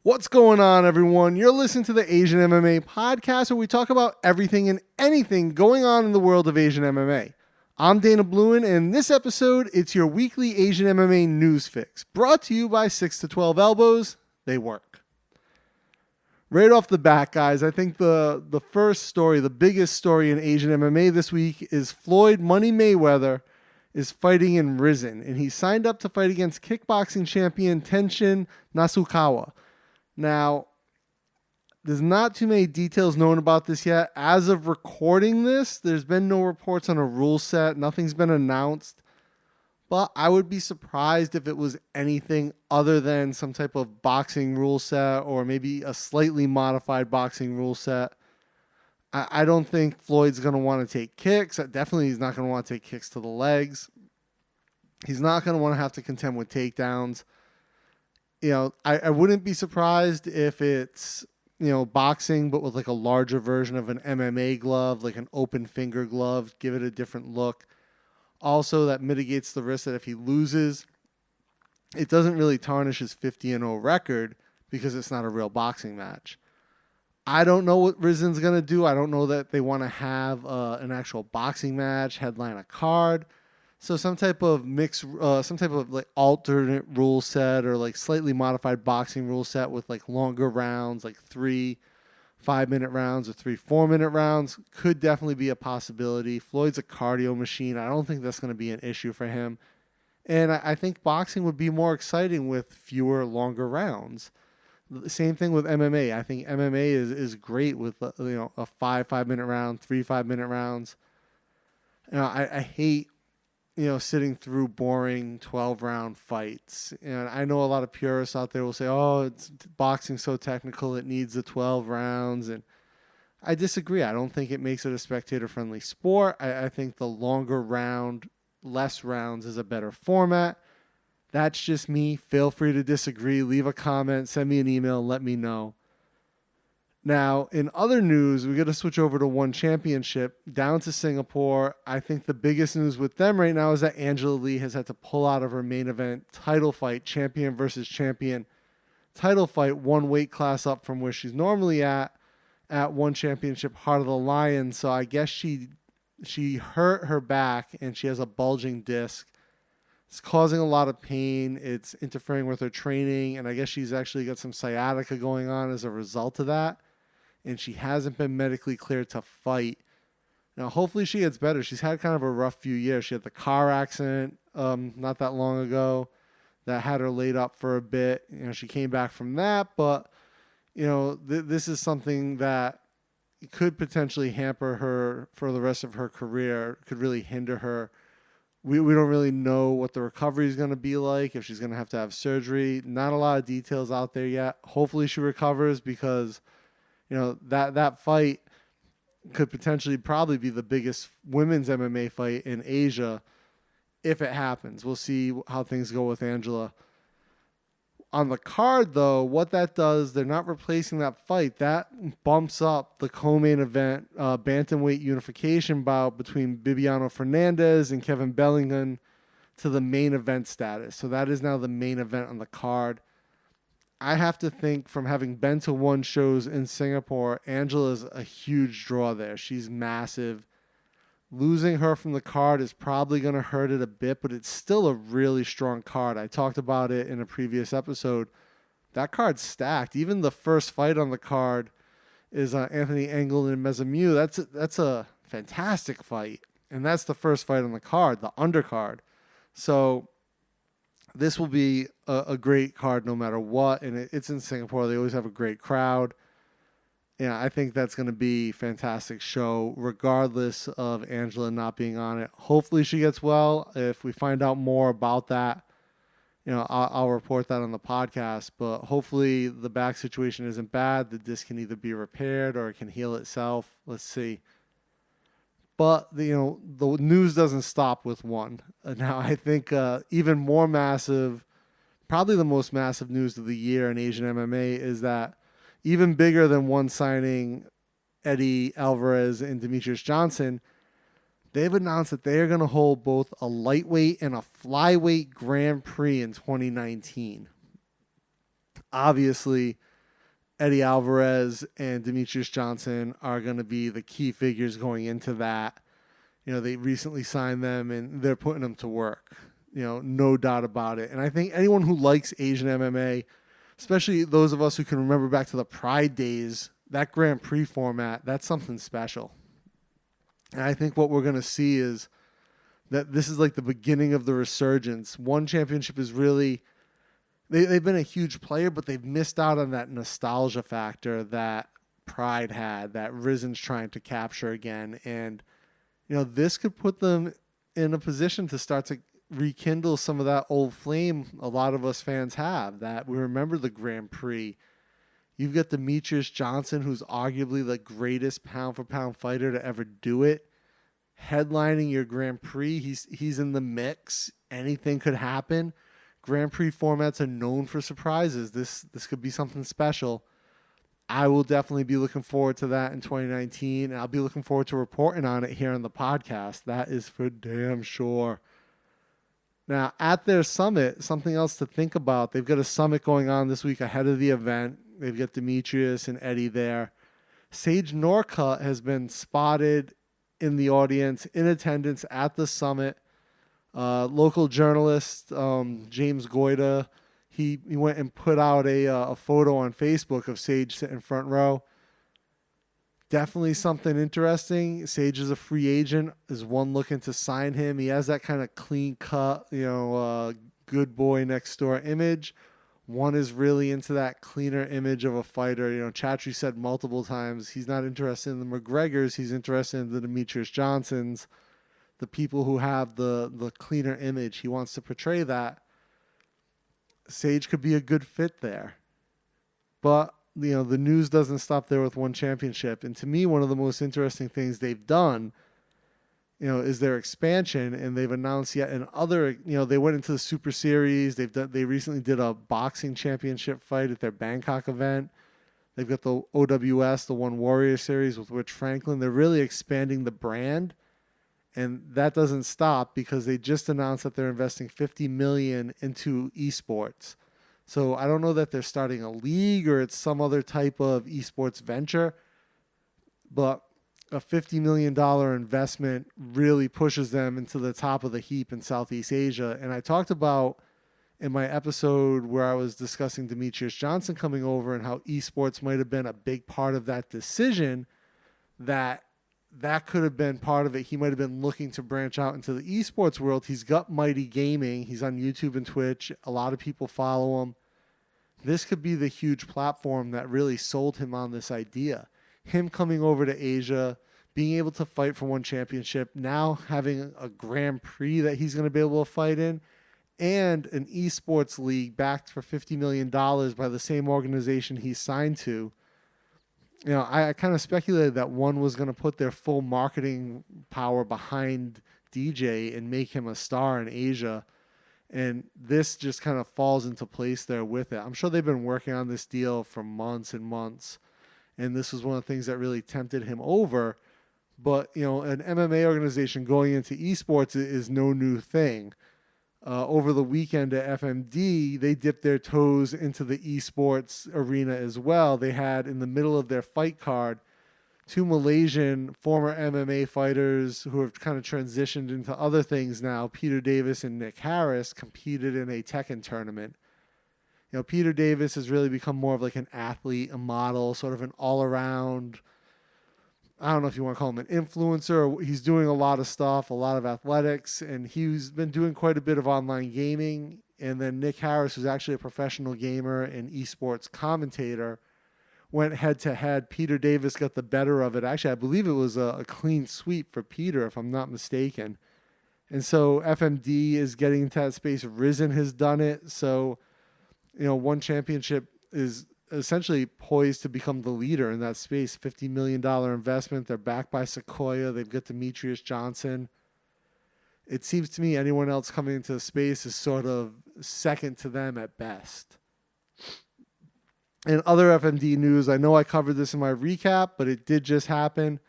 What's going on, everyone? You're listening to the Asian MMA podcast where we talk about everything and anything going on in the world of Asian MMA. I'm Dana Bluen, and in this episode, it's your weekly Asian MMA news fix, brought to you by 6 to 12 Elbows. They work. Right off the bat, guys, I think the first story, the biggest story in Asian MMA this week is Floyd Money Mayweather is fighting in Rizin, and he signed up to fight against kickboxing champion Tenshin Nasukawa. Now, there's not too many details known about this yet. As of recording this, there's been no reports on a rule set. Nothing's been announced. But I would be surprised if it was anything other than some type of boxing rule set or maybe a slightly modified boxing rule set. I don't think Floyd's going to want to take kicks. Definitely he's not going to want to take kicks to the legs. He's not going to want to have to contend with takedowns. I wouldn't be surprised if it's, boxing, but with like a larger version of an MMA glove, like an open finger glove, give it a different look. Also, that mitigates the risk that if he loses, it doesn't really tarnish his 50-0 record because it's not a real boxing match. I don't know what Rizin's going to do. I don't know that they want to have an actual boxing match, headline a card. So some type of like alternate rule set or like slightly modified boxing rule set with like longer rounds, like 3 5-minute rounds or 3 4-minute rounds could definitely be a possibility. Floyd's a cardio machine. I don't think that's going to be an issue for him. And I think boxing would be more exciting with fewer, longer rounds. The same thing with MMA. I think MMA is great with a 5-minute round, 3 5-minute rounds. I hate sitting through boring 12-round fights. And I know a lot of purists out there will say, oh, it's boxing so technical, it needs the 12 rounds. And I disagree. I don't think it makes it a spectator-friendly sport. I think the longer round, less rounds is a better format. That's just me. Feel free to disagree. Leave a comment. Send me an email. Let me know. Now, in other news, we're going to switch over to One Championship down to Singapore. I think the biggest news with them right now is that Angela Lee has had to pull out of her main event title fight, champion versus champion title fight, one weight class up from where she's normally at One Championship, Heart of the Lion. So I guess she hurt her back and she has a bulging disc. It's causing a lot of pain. It's interfering with her training. And I guess she's actually got some sciatica going on as a result of that. And she hasn't been medically cleared to fight. Now, hopefully she gets better. She's had kind of a rough few years. She had the car accident not that long ago that had her laid up for a bit. She came back from that. But, this is something that could potentially hamper her for the rest of her career, could really hinder her. We don't really know what the recovery is going to be like, if she's going to have surgery. Not a lot of details out there yet. Hopefully she recovers because, that fight could potentially probably be the biggest women's MMA fight in Asia if it happens. We'll see how things go with Angela. On the card, though, what that does, they're not replacing that fight. That bumps up the co-main event bantamweight unification bout between Bibiano Fernandes and Kevin Belingon to the main event status. So that is now the main event on the card. I have to think, from having been to one shows in Singapore, Angela's a huge draw there. She's massive. Losing her from the card is probably going to hurt it a bit, but it's still a really strong card. I talked about it in a previous episode. That card's stacked. Even the first fight on the card is Anthony Engel and Mezamu. That's a fantastic fight, and that's the first fight on the card, the undercard. So this will be a great card no matter what, and it's in Singapore. They always have a great crowd. Yeah, I think that's going to be a fantastic show, regardless of Angela not being on it. Hopefully she gets well. If we find out more about that, I'll report that on the podcast. But hopefully the back situation isn't bad. The disc can either be repaired or it can heal itself. Let's see. But the news doesn't stop with one. Now I think even more massive, probably the most massive news of the year in Asian MMA is that, even bigger than one signing Eddie Alvarez and Demetrius Johnson, they've announced that they are going to hold both a lightweight and a flyweight Grand Prix in 2019. Obviously, Eddie Alvarez and Demetrius Johnson are going to be the key figures going into that. They recently signed them and they're putting them to work. No doubt about it. And I think anyone who likes Asian MMA, especially those of us who can remember back to the Pride days, that Grand Prix format, that's something special. And I think what we're going to see is that this is like the beginning of the resurgence. One Championship is really, they've been a huge player, but they've missed out on that nostalgia factor that Pride had, that Rizin's trying to capture again. And, this could put them in a position to start to rekindle some of that old flame a lot of us fans have, that we remember the Grand Prix. You've got Demetrius Johnson, who's arguably the greatest pound-for-pound fighter to ever do it, headlining your Grand Prix. He's in the mix. Anything could happen. Grand Prix formats are known for surprises. This could be something special. I will definitely be looking forward to that in 2019, and I'll be looking forward to reporting on it here on the podcast. That is for damn sure. Now, at their summit, something else to think about. They've got a summit going on this week ahead of the event. They've got Demetrius and Eddie there. Sage Norcutt has been spotted in the audience, in attendance at the summit. Local journalist James Goida, he went and put out a photo on Facebook of Sage sitting front row. Definitely something interesting. Sage is a free agent. Is one looking to sign him? He has that kind of clean cut, good boy next door image. One is really into that cleaner image of a fighter. Chatri said multiple times he's not interested in the McGregors. He's interested in the Demetrius Johnsons, the people who have the cleaner image. He wants to portray that. Sage could be a good fit there. But, the news doesn't stop there with one championship. And to me, one of the most interesting things they've done, is their expansion, and they've announced yet another, they went into the Super Series. They recently did a boxing championship fight at their Bangkok event. They've got the OWS, the One Warrior Series with Rich Franklin. They're really expanding the brand, and that doesn't stop because they just announced that they're investing $50 million into esports. So I don't know that they're starting a league or it's some other type of esports venture, but a $50 million investment really pushes them into the top of the heap in Southeast Asia. And I talked about in my episode where I was discussing Demetrius Johnson coming over and how esports might have been a big part of that decision, that could have been part of it. He might have been looking to branch out into the esports world. He's got Mighty Gaming. He's on YouTube and Twitch. A lot of people follow him. This could be the huge platform that really sold him on this idea. Him coming over to Asia, being able to fight for one championship, now having a Grand Prix that he's going to be able to fight in, and an esports league backed for $50 million by the same organization he's signed to. I kind of speculated that one was going to put their full marketing power behind DJ and make him a star in Asia. And this just kind of falls into place there with it. I'm sure they've been working on this deal for months and months. And this was one of the things that really tempted him over. But, an MMA organization going into esports is no new thing. Over the weekend at FMD, they dipped their toes into the esports arena as well. They had in the middle of their fight card 2 Malaysian former MMA fighters who have kind of transitioned into other things now. Peter Davis and Nick Harris competed in a Tekken tournament. Peter Davis has really become more of like an athlete, a model, sort of an all-around, I don't know if you want to call him an influencer. He's doing a lot of stuff, a lot of athletics, and he's been doing quite a bit of online gaming. And then Nick Harris, who's actually a professional gamer and esports commentator, went head-to-head. Peter Davis got the better of it. Actually, I believe it was a clean sweep for Peter, if I'm not mistaken. And so FMD is getting into that space. Rizin has done it. So, one championship is essentially poised to become the leader in that space. $50 million investment. They're backed by Sequoia. They've got Demetrius Johnson. It seems to me anyone else coming into the space is sort of second to them at best. And other FMD news, I know I covered this in my recap, but it did just happen.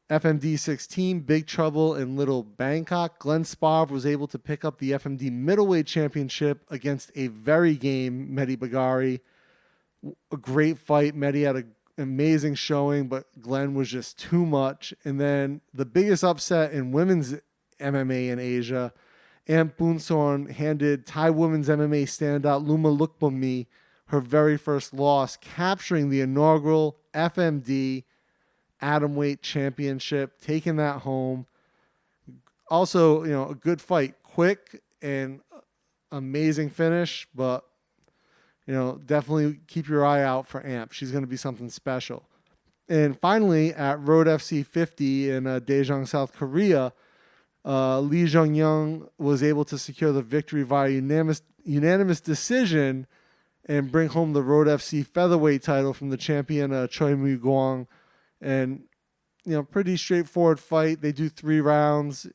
FMD 16, big trouble in Little Bangkok. Glenn Sparv was able to pick up the FMD middleweight championship against a very game Mehdi Bagari. a great fight. Mehdi had an amazing showing, but Glenn was just too much. And then the biggest upset in women's MMA in Asia, Amp Boonsorn handed Thai women's MMA standout Luma Lukbami her very first loss, capturing the inaugural FMD Atomweight Championship, taking that home. Also, a good fight, quick and amazing finish, but definitely keep your eye out for Amp. She's going to be something special. And finally, at Road FC 50 in Daejeon, South Korea, Lee Jeong-Yeong was able to secure the victory via unanimous decision and bring home the Road FC featherweight title from the champion Choi Mu-Gyeom. And pretty straightforward fight. They do 3 rounds. It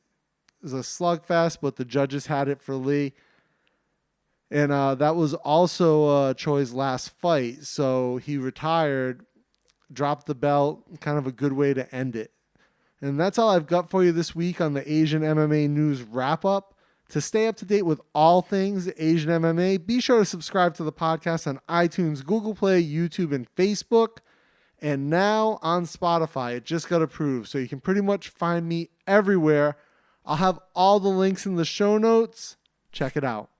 was a slugfest, but the judges had it for Lee. And that was also Choi's last fight. So he retired, dropped the belt, kind of a good way to end it. And that's all I've got for you this week on the Asian MMA News Wrap-Up. To stay up to date with all things Asian MMA, be sure to subscribe to the podcast on iTunes, Google Play, YouTube, and Facebook. And now on Spotify. It just got approved, so you can pretty much find me everywhere. I'll have all the links in the show notes. Check it out.